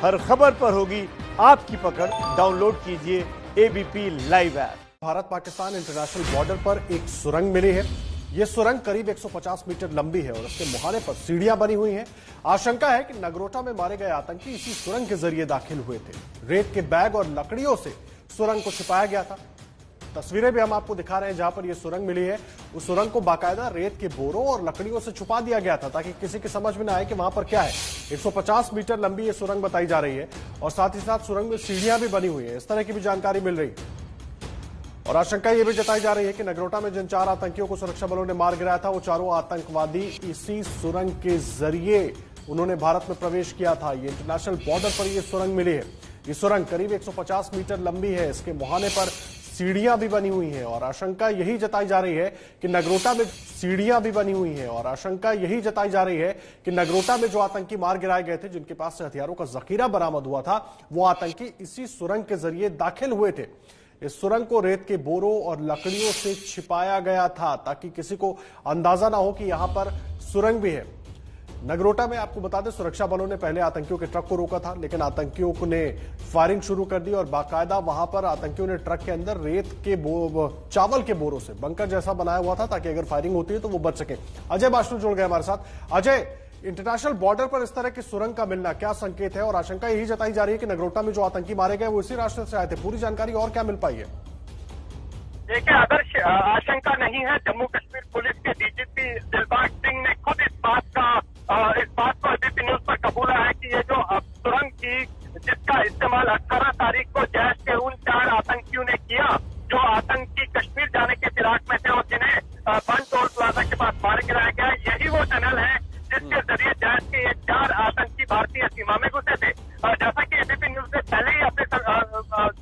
हर खबर पर होगी आपकी पकड़। डाउनलोड कीजिए ABP live app. Bharat Pakistan international border पर एक सुरंग मिली है। यह सुरंग करीब 150 मीटर लंबी है और इसके मुहाने पर सीढ़ियां बनी हुई हैं। आशंका है कि नगरोटा में मारे गए आतंकी इसी सुरंग के जरिए दाखिल हुए थे। रेत के बैग और लकड़ियों से सुरंग को छिपाया गया था। तस्वीरें भी हम आपको दिखा रहे हैं जहां पर यह सुरंग मिली है। उस सुरंग को बाकायदा रेत के बोरों और लकड़ियों से छुपा दिया गया था ताकि किसी की समझ में ना आए कि वहां पर क्या है। 150 मीटर लंबी यह सुरंग बताई जा रही है और साथ ही साथ सुरंग में सीढ़ियां भी बनी हुई है। इस तरह की भी जानकारी मिल रही है और आशंका यह भी जताई जा रही है कि नगरोटा में जिन 4 आतंकियों को सुरक्षा बलों ने मार गिराया था वो चारों आतंकवादी इसी सुरंग के जरिए उन्होंने भारत में प्रवेश किया था। ये इंटरनेशनल बॉर्डर पर यह सुरंग मिली है। ये सुरंग करीब 150 मीटर लंबी है। इसके मुहाने पर सीढ़ियां भी बनी हुई हैं और आशंका यही जताई जा रही है कि नगरोटा में सीढ़ियां भी बनी हुई हैं और आशंका यही जताई जा रही है कि नगरोटा में जो आतंकी मार गिराए गए थे, जिनके पास से हथियारों का जखीरा बरामद हुआ था, वो आतंकी इसी सुरंग के जरिए दाखिल हुए थे। इस सुरंग को रेत के बोरों और लकड़ियों से छिपाया गया था ताकि किसी को अंदाजा ना हो कि यहां पर सुरंग भी है। नगरोटा में आपको बता दें, सुरक्षा बलों ने पहले आतंकियों के ट्रक को रोका था, लेकिन आतंकियों ने फायरिंग शुरू कर दी और बाकायदा वहां पर आतंकियों ने ट्रक के अंदर रेत के चावल के बोरों से बंकर जैसा बनाया हुआ था ताकि अगर फायरिंग होती है तो वो बच सके। अजय बाष्टू जुड़ गए हमारे साथ। अजय, इंटरनेशनल बॉर्डर पर इस तरह की सुरंग का मिलना क्या संकेत है और आशंका यही जताई जा रही है कि नगरोटा में जो आतंकी मारे गए वो इसी रास्ते से आए थे। पूरी जानकारी और क्या मिल पाई है? देखिए, आदर्श आशंका नहीं है। जम्मू कश्मीर पुलिस के डीजीपी दिलबाग सिंह ने खुद इस बात को एबीपी न्यूज पर कबूला है कि ये जो सुरंग थी जिसका इस्तेमाल 18 तारीख को जैश के उन 4 आतंकियों ने किया जो आतंकी कश्मीर जाने के फिराक में थे और जिन्हें बन टोल प्लाजा के पास मार गिराया गया, यही वो टनल है जिसके जरिए जैश के ये 4 आतंकी भारतीय सीमा में घुसे थे। जैसा कि एबीपी न्यूज ने पहले ही अपने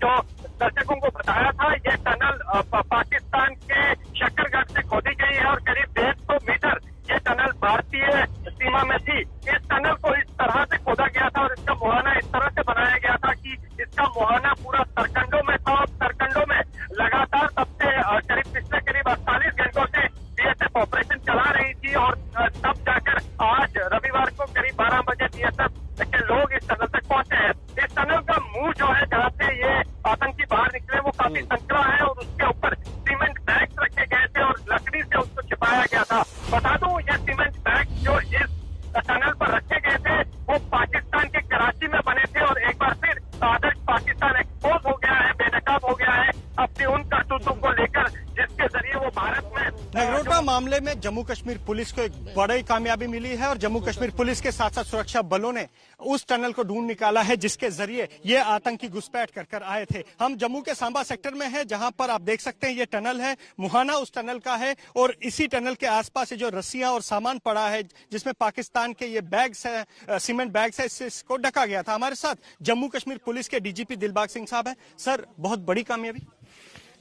जो दर्शकों को बताया था, ये टनल पाकिस्तान के शक्करगढ़ से खोदी गई है और करीब 150 मीटर ये टनल भारतीय सीमा में थी। इस टनल को इस तरह से खोदा गया था और इसका मुहाना इस तरह से बनाया गया था कि इसका मुहाना पूरा सरकंडों में था और सरकंडों में लगातार तब से पिछले करीब 48 घंटों से बीएसएफ ऑपरेशन चला रही थी और तब जाकर आज रविवार को करीब 12 बजे बीएसएफ के लोग इस टनल तक पहुंचे हैं। इस टनल का मुंह जो है जहाँ से ये आतंकी बाहर निकले वो काफी संकरा है और उसके ऊपर सीमेंट बैग्स रखे गए थे और लकड़ी से उसको छिपाया गया था। बता दूं, ये सीमेंट बैग जो इस टनल पर रखे गए थे वो पाकिस्तान के कराची में बने थे और एक बार फिर आदर्श पाकिस्तान एक्सपोज हो गया है, बेनकाब हो गया है अपनी उन करतूतों को लेकर जिसके जरिए वो भारत में। नगरोटा मामले में जम्मू कश्मीर पुलिस को एक बड़ी कामयाबी मिली है और जम्मू कश्मीर पुलिस के साथ साथ सुरक्षा बलों ने उस टनल को ढूंढ निकाला है जिसके जरिए ये आतंकी घुसपैठ कर आए थे। हम जम्मू के सांबा सेक्टर में हैं जहां पर आप देख सकते हैं ये टनल है, मुहाना उस टनल का है और इसी टनल के आसपास जो रस्सियां और सामान पड़ा है जिसमें पाकिस्तान के ये बैग्स है, सीमेंट बैग्स है, इसको ढका गया था। हमारे साथ जम्मू कश्मीर पुलिस के डीजीपी दिलबाग सिंह साहब है। सर, बहुत बड़ी कामयाबी।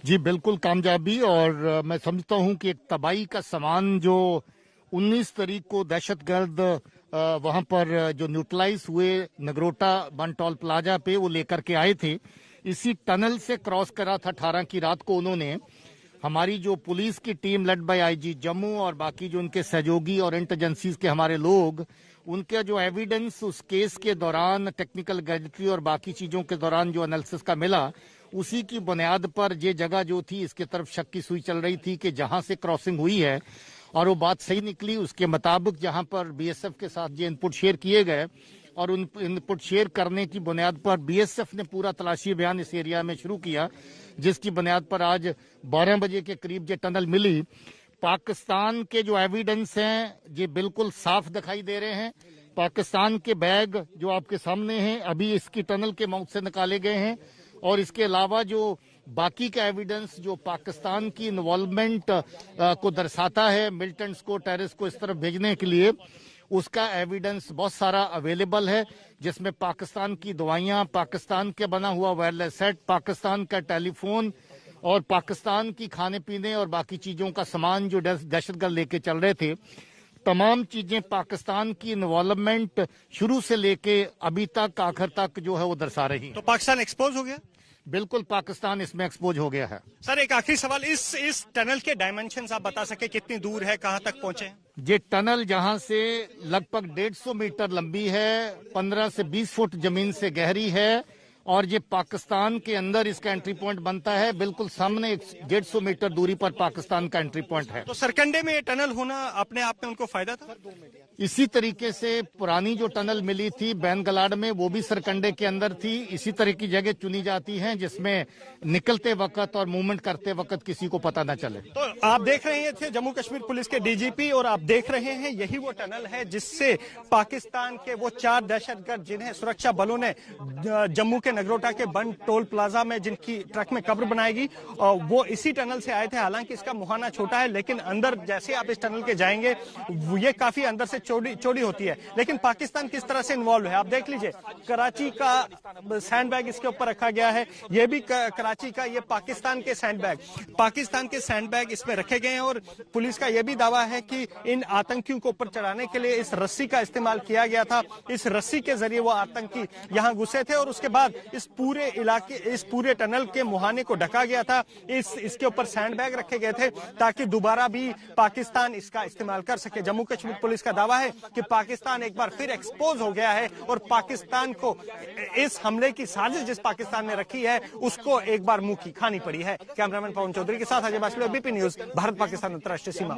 जी बिल्कुल कामयाबी और मैं समझता हूं कि एक तबाही का सामान जो 19 तारीख को दहशतगर्द वहां पर जो न्यूट्रलाइज हुए नगरोटा बन टोल प्लाजा पे वो लेकर के आए थे, इसी टनल से क्रॉस करा था 18 की रात को उन्होंने। हमारी जो पुलिस की team led by IG Jammu और बाकी जो उनके सहयोगी और इंटेलिजेंसीज के हमारे लोग, उनके जो एविडेंस उस केस के दौरान टेक्निकल गैजेटरी और बाकी चीजों के दौरान जो एनालिसिस का मिला, उसी की बुनियाद पर ये जगह जो थी इसके तरफ शक की सुई चल रही थी कि जहां से क्रॉसिंग हुई है और वो बात सही निकली। उसके मुताबिक जहां पर बीएसएफ के साथ ये इनपुट शेयर किए गए और उन इनपुट शेयर करने की बुनियाद पर बीएसएफ ने पूरा तलाशी अभियान इस एरिया में शुरू किया, जिसकी बुनियाद पर आज 12 बजे के करीब ये टनल मिली। पाकिस्तान के जो एविडेंस हैं ये बिल्कुल साफ दिखाई दे रहे हैं। पाकिस्तान के बैग जो आपके सामने हैं अभी इसकी टनल के माउथ से निकाले गए हैं और इसके अलावा जो बाकी का एविडेंस जो पाकिस्तान की इन्वॉल्वमेंट को दर्शाता है मिलिटेंट्स को, टेररिस्ट को इस तरफ भेजने के लिए, उसका एविडेंस बहुत सारा अवेलेबल है, जिसमें पाकिस्तान की दवाइयां, पाकिस्तान के बना हुआ वायरलेस सेट, पाकिस्तान का टेलीफोन और पाकिस्तान की खाने पीने और बाकी चीजों का सामान जो दहशतगर्द लेके चल रहे थे। तमाम चीजें पाकिस्तान की इन्वॉल्वमेंट शुरू से लेके अभी तक आखिर तक जो है वो दर्शा रही है। तो पाकिस्तान एक्सपोज हो गया? बिल्कुल पाकिस्तान इसमें एक्सपोज हो गया है। सर एक आखिरी सवाल, इस टनल के डायमेंशंस आप बता सके, कितनी दूर है, कहां तक पहुंचे? ये टनल जहां से लगभग 150 मीटर लंबी है, 15 से 20 फुट जमीन से गहरी है और ये पाकिस्तान के अंदर इसका एंट्री पॉइंट बनता है। बिल्कुल सामने 150 मीटर दूरी पर पाकिस्तान का एंट्री पॉइंट है। तो सरकंडे में ये टनल होना अपने आप में उनको फायदा था? इसी तरीके से पुरानी जो टनल मिली थी बैनगलाड में, वो भी सरकंडे के अंदर थी। इसी तरह की जगह चुनी जाती हैं जिसमें निकलते वक्त और मूवमेंट करते वक्त किसी को पता न चले। तो आप देख रहे थे जम्मू कश्मीर पुलिस के डीजीपी और आप देख रहे हैं यही वो टनल है जिससे पाकिस्तान के वो 4 दहशतगर्द जिन्हें सुरक्षा बलों ने जम्मू के नगरोटा के बंद टोल प्लाजा में जिनकी ट्रक में कब्र बनाएगी, वो इसी टनल से आए थे। हालांकि इसका मुहाना छोटा है लेकिन अंदर जैसे आप इस टनल के जाएंगे ये काफी अंदर से चौड़ी होती है। लेकिन पाकिस्तान किस तरह से इन्वॉल्व है आप देख लीजिए। कराची का सैंडबैग इसके ऊपर रखा गया है, ये भी कराची का, ये पाकिस्तान के सैंडबैग इसमें रखे गए हैं। और पुलिस का यह भी दावा है कि इन आतंकियों को ऊपर चढ़ाने के लिए इस रस्सी का इस्तेमाल किया गया था। इस रस्सी के जरिए वो आतंकी यहां घुसे थे और उसके बाद इस पूरे इलाके, इस पूरे टनल के मुहाने को ढका गया था। इसके ऊपर सैंडबैग रखे गए थे ताकि दोबारा भी पाकिस्तान इसका इस्तेमाल कर सके। जम्मू कश्मीर पुलिस का दावा है कि पाकिस्तान एक बार फिर एक्सपोज हो गया है और पाकिस्तान को इस हमले की साजिश जिस पाकिस्तान ने रखी है उसको एक बार मुंह की खानी पड़ी है। कैमरामैन पवन चौधरी के साथ अजय बासले, एबीपी न्यूज, भारत पाकिस्तान अंतर्राष्ट्रीय सीमा।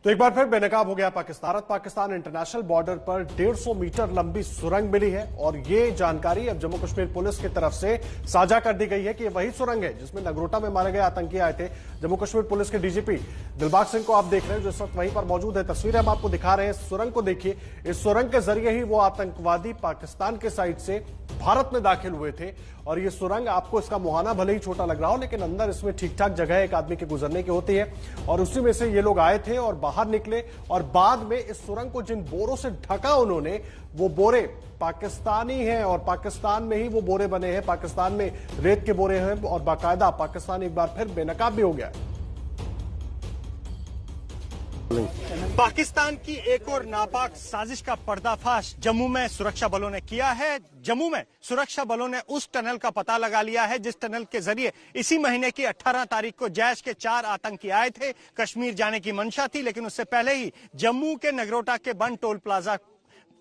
तो एक बार फिर बेनकाब हो गया पाकिस्तान। भारत पाकिस्तान इंटरनेशनल बॉर्डर पर 150 मीटर लंबी सुरंग मिली है और ये जानकारी अब जम्मू कश्मीर पुलिस की तरफ से साझा कर दी गई है कि ये वही सुरंग है जिसमें नगरोटा में मारे गए आतंकी आए थे। जम्मू कश्मीर पुलिस के डीजीपी दिलबाग सिंह को आप देख रहे हैं जो इस वक्त वहीं पर मौजूद है। तस्वीरें हम आपको दिखा रहे हैं। सुरंग को देखिए, इस सुरंग के जरिए ही वो आतंकवादी पाकिस्तान के साइड से भारत में दाखिल हुए थे और ये सुरंग, आपको इसका मुहाना भले ही छोटा लग रहा हो लेकिन अंदर इसमें ठीक ठाक जगह एक आदमी के गुजरने की होती है और उसी में से ये लोग आए थे और बाहर निकले और बाद में इस सुरंग को जिन बोरों से ढका उन्होंने, वो बोरे पाकिस्तानी हैं और पाकिस्तान में ही वो बोरे बने हैं। पाकिस्तान में रेत के बोरे हैं और बाकायदा पाकिस्तान एक बार फिर बेनकाब भी हो गया। पाकिस्तान की एक और नापाक साजिश का पर्दाफाश जम्मू में सुरक्षा बलों ने किया है। जम्मू में सुरक्षा बलों ने उस टनल का पता लगा लिया है जिस टनल के जरिए इसी महीने की 18 तारीख को जैश के 4 आतंकी आए थे। कश्मीर जाने की मंशा थी लेकिन उससे पहले ही जम्मू के नगरोटा के बंद टोल प्लाजा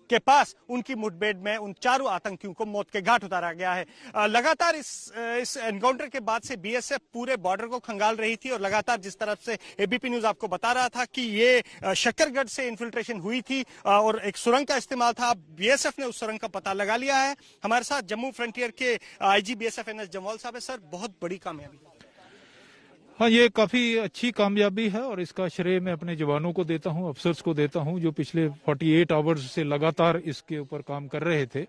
के पास उनकी मुठभेड़ में उन 4 आतंकियों को मौत के घाट उतारा गया है। लगातार इस एनकाउंटर के बाद से बीएसएफ पूरे बॉर्डर को खंगाल रही थी और लगातार जिस तरफ से एबीपी न्यूज आपको बता रहा था कि ये शक्करगढ़ से इन्फिल्ट्रेशन हुई थी और एक सुरंग का इस्तेमाल था। बीएसएफ ने उस सुरंग का पता लगा लिया है। हमारे साथ जम्मू फ्रंटियर के आईजी बीएसएफ एनएस जमवाल साहब है। सर, बहुत बड़ी कामयाबी। हाँ, ये काफी अच्छी कामयाबी है और इसका श्रेय मैं अपने जवानों को देता हूँ, अफसर्स को देता हूँ जो पिछले 48 आवर्स से लगातार इसके ऊपर काम कर रहे थे।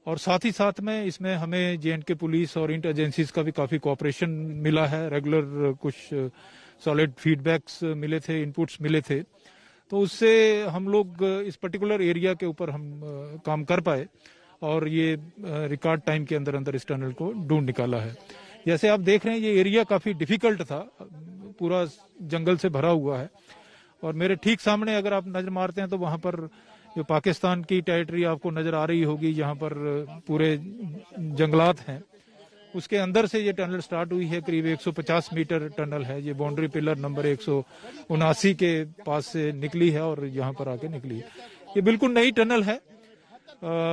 और साथ ही साथ में इसमें हमें जेएंडके पुलिस और इंटर एजेंसीज का भी काफी कोऑपरेशन मिला है। रेगुलर कुछ सॉलिड फीडबैक्स मिले थे, इनपुट्स मिले थे, तो उससे हम लोग इस पर्टिकुलर एरिया के ऊपर हम काम कर पाए और ये रिकॉर्ड टाइम के अंदर अंदर इस टनल को ढूंढ निकाला है। जैसे आप देख रहे हैं ये एरिया काफी डिफिकल्ट था, पूरा जंगल से भरा हुआ है और मेरे ठीक सामने अगर आप नजर मारते हैं तो वहां पर जो पाकिस्तान की टेरिटरी आपको नजर आ रही होगी, जहां पर पूरे जंगलात हैं, उसके अंदर से ये टनल स्टार्ट हुई है। करीब 150 मीटर टनल है। ये बाउंड्री पिलर नंबर 179 के पास से निकली है और यहाँ पर आके निकली है। ये बिल्कुल नई टनल है,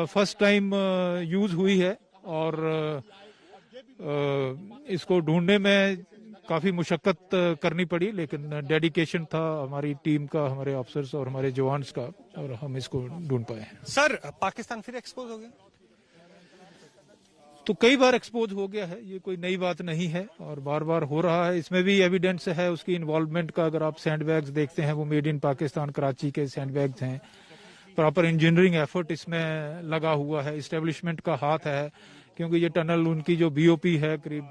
फर्स्ट टाइम यूज हुई है और इसको ढूंढने में काफी मुशक्कत करनी पड़ी लेकिन डेडिकेशन था हमारी टीम का, हमारे ऑफिसर्स और हमारे जवान्स का, और हम इसको ढूंढ पाए। सर, पाकिस्तान फिर एक्सपोज हो गया? तो कई बार एक्सपोज हो गया है, ये कोई नई बात नहीं है और बार बार हो रहा है। इसमें भी एविडेंस है उसकी इन्वॉल्वमेंट का। अगर आप सैंडबैग्स देखते हैं वो मेड इन पाकिस्तान कराची के सैंडबैग्स हैं। प्रॉपर इंजीनियरिंग एफर्ट इसमें लगा हुआ है, इस्टेब्लिशमेंट का हाथ है, क्योंकि ये टनल उनकी जो बीओपी है करीब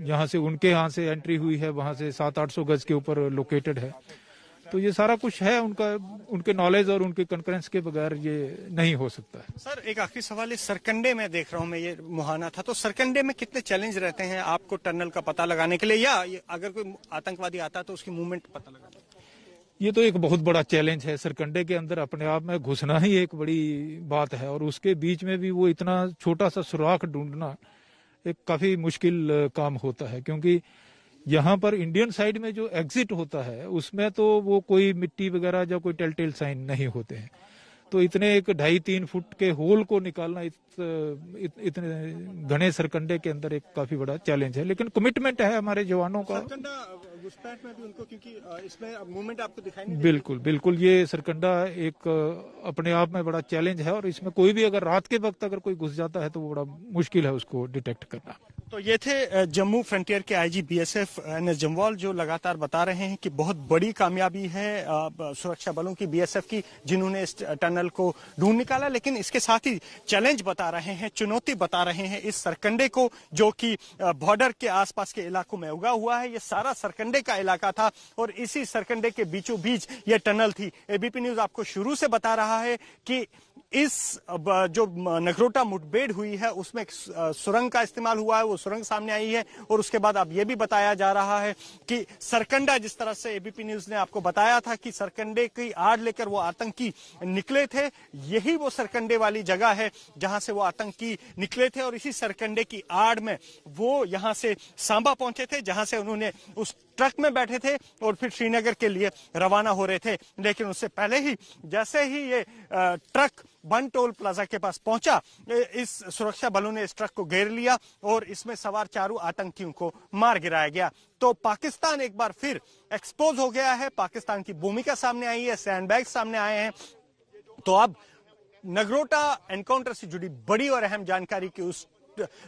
जहां से उनके यहाँ से एंट्री हुई है वहां से 700-800 गज के ऊपर लोकेटेड है। तो ये सारा कुछ है उनका, उनके नॉलेज और उनके कंकरेंस के बगैर ये नहीं हो सकता है। सर, एक आखिरी सवाल, इस सरकंडे में देख रहा हूँ मैं, ये मुहाना था, तो सरकंडे में कितने चैलेंज रहते हैं आपको टनल का पता लगाने के लिए, या अगर कोई आतंकवादी आता तो उसकी मूवमेंट पता लगाने? ये तो एक बहुत बड़ा चैलेंज है। सरकंडे के अंदर अपने आप में घुसना ही एक बड़ी बात है और उसके बीच में भी वो इतना छोटा सा सुराख ढूंढना एक काफी मुश्किल काम होता है, क्योंकि यहाँ पर इंडियन साइड में जो एग्जिट होता है उसमें तो वो कोई मिट्टी वगैरह या कोई टेलटेल साइन नहीं होते हैं। तो इतने एक 2.5-3 फुट के होल को निकालना इतने घने सरकंडे के अंदर एक काफी बड़ा चैलेंज है, लेकिन कमिटमेंट है हमारे जवानों का। घुसपैठ में भी उनको, क्योंकि इसमें मूवमेंट आपको दिखाई नहीं बिल्कुल बिल्कुल, ये सरकंडा एक अपने आप में बड़ा चैलेंज है और इसमें कोई भी अगर रात के वक्त अगर कोई घुस जाता है तो वो बड़ा मुश्किल है उसको डिटेक्ट करना। तो ये थे जम्मू फ्रंटियर के आईजी बीएसएफ एनएस जम्वाल, जो लगातार बता रहे हैं कि बहुत बड़ी कामयाबी है सुरक्षा बलों की, बीएसएफ की, जिन्होंने इस टनल को ढूंढ निकाला। लेकिन इसके साथ ही चैलेंज बता रहे हैं, चुनौती बता रहे हैं इस सरकंडे को, जो कि बॉर्डर के आसपास के इलाकों में उगा हुआ है। ये सारा सरकंडे का इलाका था और इसी सरकंडे के बीचों बीच ये टनल थी। एबीपी न्यूज आपको शुरू से बता रहा है कि इस जो नगरोटा मुठभेड़ हुई है उसमें सुरंग का इस्तेमाल हुआ है, वो सुरंग सामने आई है। और उसके बाद अब यह भी बताया जा रहा है कि सरकंडा, जिस तरह से एबीपी न्यूज ने आपको बताया था कि सरकंडे की आड़ लेकर वो आतंकी निकले थे, यही वो सरकंडे वाली जगह है जहां से वो आतंकी निकले थे। और इसी सरकंडे की आड़ में वो यहां से सांबा पहुंचे थे, जहां से उन्होंने उस ट्रक में बैठे थे और फिर श्रीनगर के लिए रवाना हो रहे थे। लेकिन उससे पहले ही जैसे ही ये ट्रक बन टोल प्लाजा के पास पहुंचा, इस सुरक्षा बलों ने इस ट्रक को घेर लिया और इसमें सवार 4 आतंकियों को मार गिराया गया। तो पाकिस्तान एक बार फिर एक्सपोज हो गया है, पाकिस्तान की भूमिका सामने आई है, सैंडबैग सामने आए हैं। तो अब नगरोटा एनकाउंटर से जुड़ी बड़ी और अहम जानकारी की उस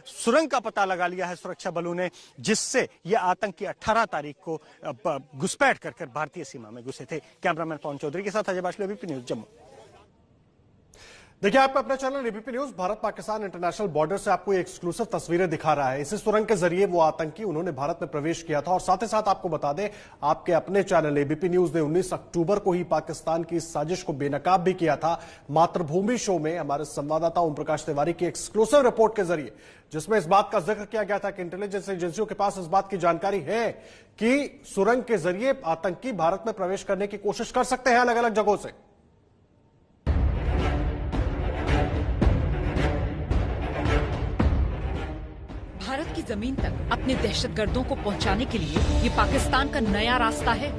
सुरंग का पता लगा लिया है सुरक्षा बलों ने, जिससे ये आतंकी 18 तारीख को घुसपैठ कर भारतीय सीमा में घुसे थे। कैमरामैन पवन चौधरी के साथ अजय बाशले, एबीपी न्यूज जम्मू। देखिए, आपका अपना channel ABP news Bharat Pakistan international border से आपको ये एक्सक्लूसिव तस्वीरें दिखा रहा है। इसी सुरंग के जरिए वो आतंकी उन्होंने भारत में प्रवेश किया था। और साथ ही साथ आपको बता दें, आपके अपने चैनल एबीपी न्यूज ने 19 अक्टूबर को ही पाकिस्तान की इस साजिश को बेनकाब भी किया था। मातृभूमि शो में हमारे संवाददाता ओम प्रकाश तिवारी की एक्सक्लूसिव रिपोर्ट के जरिए, जिसमें इस बात का जिक्र किया गया था कि इंटेलिजेंस एजेंसियों के पास इस बात की जानकारी है कि सुरंग के जरिए आतंकी भारत में प्रवेश करने की कोशिश कर सकते हैं अलग अलग जगहों से। भारत की जमीन तक अपने दहशतगर्दों को पहुंचाने के लिए ये पाकिस्तान का नया रास्ता है।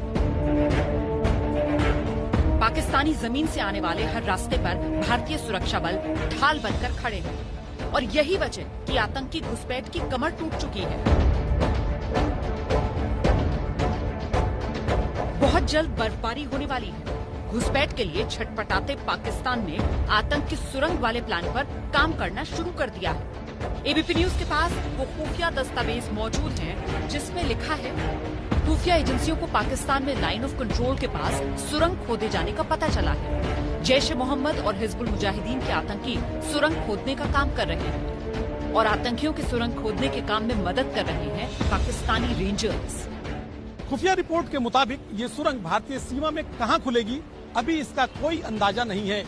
पाकिस्तानी जमीन से आने वाले हर रास्ते पर भारतीय सुरक्षा बल ढाल बनकर खड़े हैं और यही वजह कि आतंकी घुसपैठ की कमर टूट चुकी है। बहुत जल्द बर्फबारी होने वाली है। घुसपैठ के लिए छटपटाते पाकिस्तान ने आतंक की सुरंग वाले प्लान पर काम करना शुरू कर दिया है। एबीपी न्यूज के पास वो खुफिया दस्तावेज मौजूद हैं, जिसमें लिखा है खुफिया एजेंसियों को पाकिस्तान में लाइन ऑफ कंट्रोल के पास सुरंग खोदे जाने का पता चला है। जैश ए मोहम्मद और हिजबुल मुजाहिदीन के आतंकी सुरंग खोदने का काम कर रहे हैं और आतंकियों के सुरंग खोदने के काम में मदद कर रहे हैं पाकिस्तानी रेंजर्स। खुफिया रिपोर्ट के मुताबिक ये सुरंग भारतीय सीमा में कहां खुलेगी, अभी इसका कोई अंदाजा नहीं है।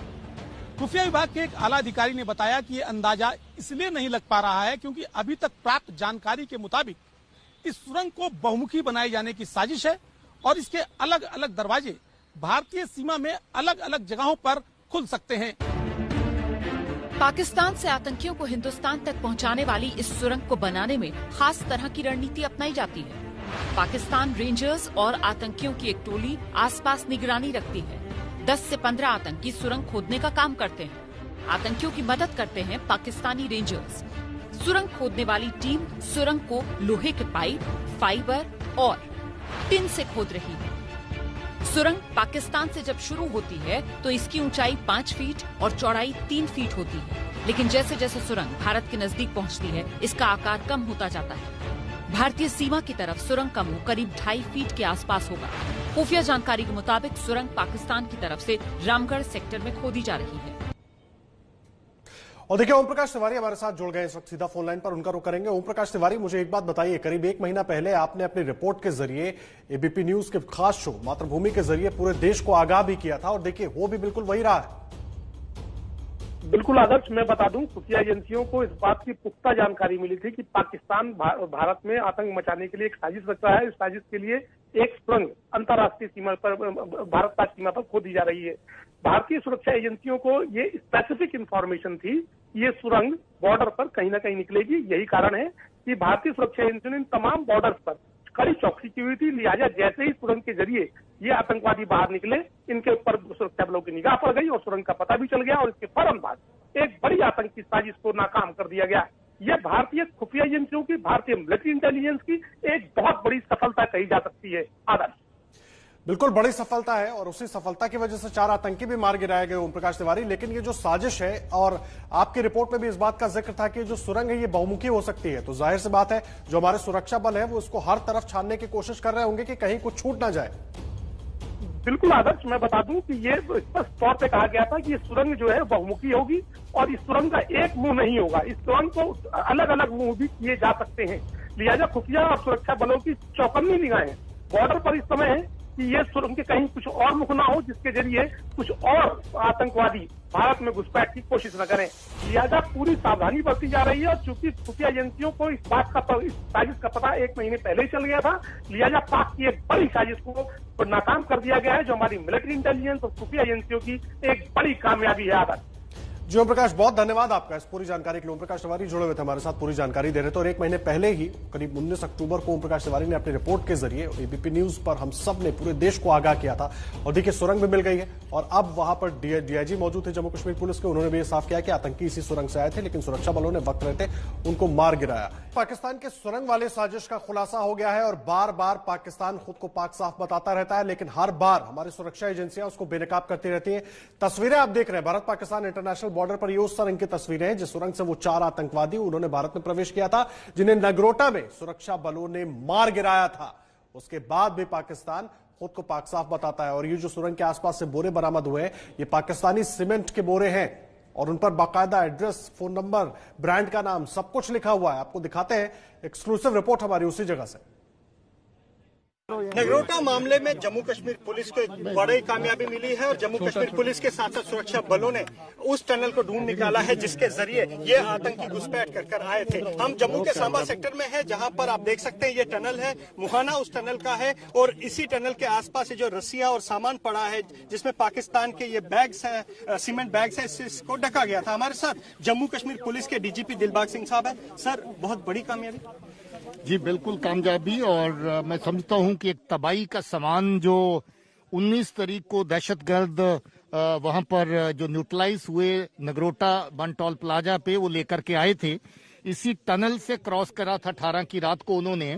खुफिया विभाग के एक आला अधिकारी ने बताया कि ये अंदाजा इसलिए नहीं लग पा रहा है क्योंकि अभी तक प्राप्त जानकारी के मुताबिक इस सुरंग को बहुमुखी बनाए जाने की साजिश है और इसके अलग अलग दरवाजे भारतीय सीमा में अलग अलग जगहों पर खुल सकते हैं। पाकिस्तान से आतंकियों को हिंदुस्तान तक पहुंचाने वाली इस सुरंग को बनाने में खास तरह की रणनीति अपनाई जाती है। पाकिस्तान रेंजर्स और आतंकियों की एक टोली आसपास निगरानी रखती है। 10 से 15 आतंकी सुरंग खोदने का काम करते हैं। आतंकियों की मदद करते हैं पाकिस्तानी रेंजर्स। सुरंग खोदने वाली टीम सुरंग को लोहे के पाइप, फाइबर और टिन से खोद रही है। सुरंग पाकिस्तान से जब शुरू होती है तो इसकी ऊंचाई 5 फीट और चौड़ाई 3 फीट होती है, लेकिन जैसे जैसे सुरंग भारत के नजदीक पहुंचती है इसका आकार कम होता जाता है। भारतीय सीमा की तरफ सुरंग का मुंह करीब 2.5 फीट के आसपास होगा। खुफिया जानकारी के मुताबिक सुरंग पाकिस्तान की तरफ से रामगढ़ सेक्टर में खोदी जा रही है। और देखिए, ओम प्रकाश तिवारी हमारे साथ जुड़ गए इस वक्त सीधा फोन लाइन पर, उनका रुख करेंगे। ओम प्रकाश तिवारी, मुझे एक बात बताइए, करीब 1 महीना पहले आपने अपनी रिपोर्ट के जरिए एबीपी न्यूज के खास शो मातृभूमि के जरिए पूरे देश को आगाह भी किया था और देखिए हो भी बिल्कुल वही रहा है। बिल्कुल आदर्श, मैं बता दूं, खुफिया एजेंसियों को इस बात की पुख्ता जानकारी मिली थी कि पाकिस्तान भारत में आतंक मचाने के लिए एक साजिश रच रहा है। इस साजिश के लिए एक सुरंग अंतर्राष्ट्रीय सीमा पर, भारत पाक सीमा पर खोदी जा रही है। भारतीय सुरक्षा एजेंसियों को ये स्पेसिफिक इंफॉर्मेशन थी, ये सुरंग बॉर्डर पर कहीं ना कहीं निकलेगी। यही कारण है कि भारतीय सुरक्षा एजेंसियों ने इन तमाम बॉर्डर्स पर कड़ी चौकसी की हुई थी। लिहाजा जैसे ही सुरंग के जरिए ये आतंकवादी बाहर निकले, इनके ऊपर सुरक्षा बलों की निगाह पड़ गई और सुरंग का पता भी चल गया और इसके फौरन बाद एक बड़ी आतंकी साजिश को नाकाम कर दिया गया। यह भारतीय खुफिया एजेंसियों की, भारतीय मिलिट्री इंटेलिजेंस की एक बहुत बड़ी सफलता कही जा सकती है। आदर्श, बिल्कुल बड़ी सफलता है और उसी सफलता की वजह से 4 आतंकी भी मार गिराए गए ओम प्रकाश तिवारी। लेकिन ये जो साजिश है, और आपकी रिपोर्ट में भी इस बात का जिक्र था कि जो सुरंग है ये बहुमुखी हो सकती है, तो जाहिर सी बात है जो हमारे सुरक्षा बल है वो इसको हर तरफ छानने की कोशिश कर रहे होंगे कि कहीं कुछ छूट ना जाए। बिल्कुल आदर्श, मैं बता दूं कि ये स्पष्ट तौर पे कहा गया था कि ये सुरंग जो है बहुमुखी होगी और इस सुरंग का एक मुंह नहीं होगा। इस सुरंग को अलग अलग मुंह भी किए जा सकते हैं। लिहाजा खुफिया और सुरक्षा बलों की चौकन्नी निगाहें बॉर्डर पर इस समय है कि ये सुरंग के कहीं कुछ और मुख ना हो जिसके जरिए कुछ और आतंकवादी भारत में घुसपैठ की कोशिश न करें। लिहाजा पूरी सावधानी बरती जा रही है और चूंकि खुफिया एजेंसियों को इस साजिश का पता 1 महीने पहले ही चल गया था, लिहाजा पाक की एक बड़ी साजिश को नाकाम कर दिया गया है, जो हमारी मिलिट्री इंटेलिजेंस और खुफिया एजेंसियों की एक बड़ी कामयाबी है। आदर्श जी ओम प्रकाश, बहुत धन्यवाद आपका इस पूरी जानकारी के लिए। ओम प्रकाश तिवारी जुड़े हुए थे हमारे साथ, पूरी जानकारी दे रहे थे। और 1 महीने पहले ही करीब 19 अक्टूबर को ओम प्रकाश तिवारी ने अपनी रिपोर्ट के जरिए एबीपी न्यूज पर हम सब ने, पूरे देश को आगाह किया था। और देखिए सुरंग भी मिल गई है और अब वहां पर डीआईजी मौजूद थे जम्मू कश्मीर पुलिस के। उन्होंने भी ये साफ किया कि आतंकी इसी सुरंग से आए थे, लेकिन सुरक्षा बलों ने वक्त रहते उनको मार गिराया। पाकिस्तान के सुरंग वाले साजिश का खुलासा हो गया है और बार बार पाकिस्तान खुद को पाक साफ बताता रहता है, लेकिन हर बार हमारी सुरक्षा एजेंसियां उसको बेनकाब करती रहती हैं। तस्वीरें आप देख रहे हैं भारत पाकिस्तान इंटरनेशनल बॉर्डर पर, ये उस सुरंग की तस्वीरें हैं जिस सुरंग से वो 4 आतंकवादी उन्होंने भारत में प्रवेश किया था, जिन्हें नगरोटा में सुरक्षा बलों ने मार गिराया था। उसके बाद भी पाकिस्तान खुद को पाक साफ बताता है। और ये जो सुरंग के आसपास से बोरे बरामद हुए हैं, ये पाकिस्तानी सीमेंट के बोरे हैं और उन पर बाकायदा एड्रेस, फोन नंबर, ब्रांड का नाम, सब कुछ लिखा हुआ है। आपको दिखाते हैं एक्सक्लूसिव रिपोर्ट हमारी उसी जगह से। नगरोटा मामले में जम्मू कश्मीर पुलिस को एक बड़ी कामयाबी मिली है और जम्मू कश्मीर पुलिस के साथ साथ सुरक्षा बलों ने उस टनल को ढूंढ निकाला है जिसके जरिए ये आतंकी घुसपैठ कर आए थे। हम जम्मू के सांबा सेक्टर में हैं, जहां पर आप देख सकते हैं ये टनल है, मुहाना उस टनल का है और इसी टनल के आसपास से जो रस्सियां और सामान पड़ा है जिसमें पाकिस्तान के ये बैग्स हैं, सीमेंट बैग्स हैं, इसको ढका गया था। हमारे साथ जम्मू कश्मीर पुलिस के डीजीपी दिलबाग सिंह साहब है। सर, बहुत बड़ी कामयाबी। जी बिल्कुल कामयाबी, और मैं समझता हूं कि एक तबाही का सामान जो 19 तारीख को दहशतगर्द वहां पर जो न्यूट्रलाइज हुए नगरोटा बनटॉल प्लाजा पे, वो लेकर के आए थे, इसी टनल से क्रॉस करा था 18 की रात को उन्होंने।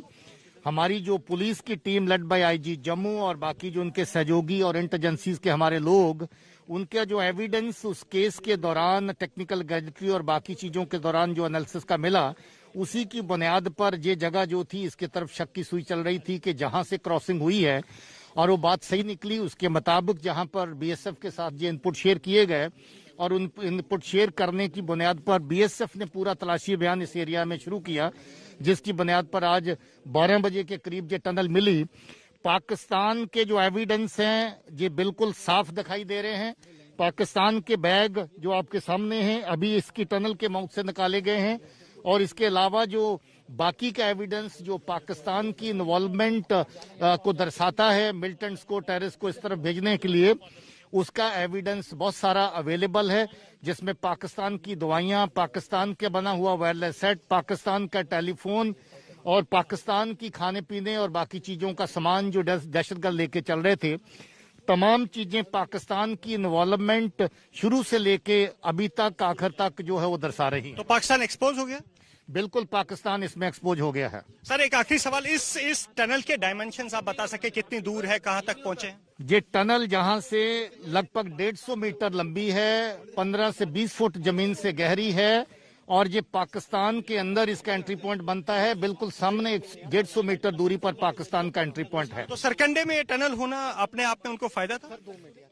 हमारी जो पुलिस की team led by IG Jammu और बाकी जो उनके सहयोगी और इंटेलिजेंसीज के हमारे लोग, उनका जो एविडेंस उस केस के दौरान, टेक्निकल गैजेटरी और बाकी चीजों के दौरान जो एनालिसिस का मिला, उसी की बुनियाद पर ये जगह जो थी इसके तरफ शक की सुई चल रही थी कि जहां से क्रॉसिंग हुई है, और वो बात सही निकली। उसके मुताबिक जहां पर बीएसएफ के साथ ये इनपुट शेयर किए गए और उन इनपुट शेयर करने की बुनियाद पर बीएसएफ ने पूरा तलाशी अभियान इस एरिया में शुरू किया, जिसकी बुनियाद पर आज 12 बजे के करीब ये टनल मिली। पाकिस्तान के जो एविडेंस हैं ये बिल्कुल साफ दिखाई दे रहे हैं। पाकिस्तान के बैग जो आपके सामने हैं अभी इसकी टनल के माउथ से निकाले गए हैं, और इसके अलावा जो बाकी का एविडेंस जो पाकिस्तान की इन्वॉल्वमेंट को दर्शाता है मिलिटेंट्स को, टेररिस्ट को इस तरफ भेजने के लिए, उसका एविडेंस बहुत सारा अवेलेबल है, जिसमें पाकिस्तान की दवाइयां, पाकिस्तान के बना हुआ वायरलेस सेट, पाकिस्तान का टेलीफोन और पाकिस्तान की खाने पीने और बाकी चीजों का सामान जो दहशतगर्द लेके चल रहे थे, तमाम चीजें पाकिस्तान की इन्वॉल्वमेंट शुरू से लेके अभी तक आखिर तक जो है वो दर्शा रही है। तो पाकिस्तान एक्सपोज हो गया? बिल्कुल पाकिस्तान इसमें एक्सपोज हो गया है। सर, एक आखिरी सवाल, इस टनल के डायमेंशंस आप बता सके, कितनी दूर है, कहां तक पहुंचे? ये टनल जहां से लगभग 150 मीटर लंबी है, 15 से 20 फुट जमीन से गहरी है, और ये पाकिस्तान के अंदर इसका एंट्री पॉइंट बनता है। बिल्कुल सामने 150 मीटर दूरी पर पाकिस्तान का एंट्री पॉइंट है। तो सरकंडे में ये टनल होना अपने आप में उनको फायदा था?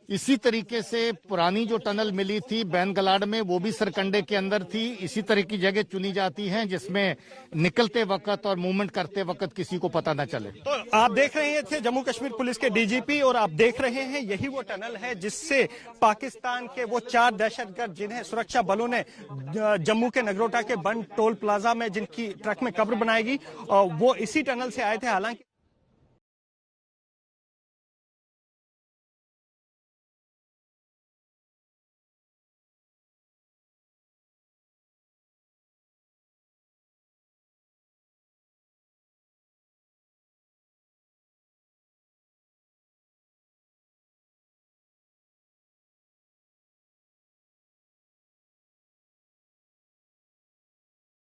इसी तरीके से पुरानी जो टनल मिली थी बैनगलाड में, वो भी सरकंडे के अंदर थी। इसी तरह की जगह चुनी जाती हैं जिसमें निकलते वक्त और मूवमेंट करते वक्त किसी को पता न चले। तो आप देख रहे थे जम्मू कश्मीर पुलिस के डीजीपी, और आप देख रहे हैं यही वो टनल है जिससे पाकिस्तान के वो 4 दहशतगर्द जिन्हें सुरक्षा बलों ने जम्मू के नगरोटा के बंद टोल प्लाजा में जिनकी ट्रक में कब्र बनाएगी, वो इसी टनल से आए थे। हालांकि